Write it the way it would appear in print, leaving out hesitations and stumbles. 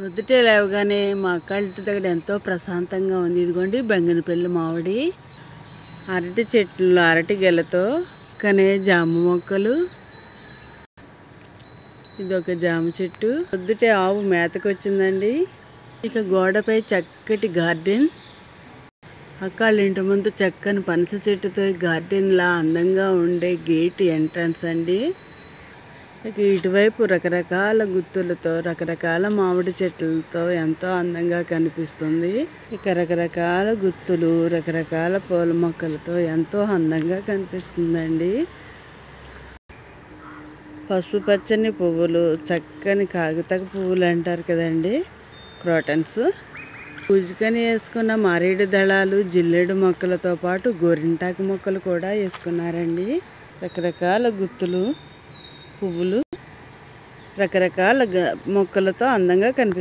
పొద్దుటే లేవగానే మా అక్క ఇంటి దగ్గర ఎంతో ప్రశాంతంగా ఉంది. ఇదిగోండి బంగినపల్లి మామిడి, అరటి చెట్లు, అరటి గెలతో కనే జామ మొక్కలు. ఇదొక జామ చెట్టు. పొద్దుటే ఆవు మేతకు వచ్చిందండి. ఇక గోడపై చక్కటి గార్డెన్. అక్క వాళ్ళ ఇంటి ముందు చక్కని పనస చెట్టుతో గార్డెన్లా అందంగా ఉండే గేట్ ఎంట్రన్స్ అండి. ఇక ఇటువైపు రకరకాల గుత్తులతో, రకరకాల మామిడి చెట్లతో ఎంతో అందంగా కనిపిస్తుంది. ఇక రకరకాల గుత్తులు, రకరకాల పూల మొక్కలతో ఎంతో అందంగా కనిపిస్తుందండి. పసుపు పచ్చని పువ్వులు, చక్కని కాగితక పువ్వులు అంటారు కదండి, క్రోటన్స్. పూజకని వేసుకున్న మారేడు దళాలు, జిల్లేడు మొక్కలతో పాటు గోరింటాకు మొక్కలు కూడా వేసుకున్నారండి. రకరకాల గుత్తులు, పువ్వులు, రకరకాల మొక్కలతో అందంగా కనిపిస్తుంది.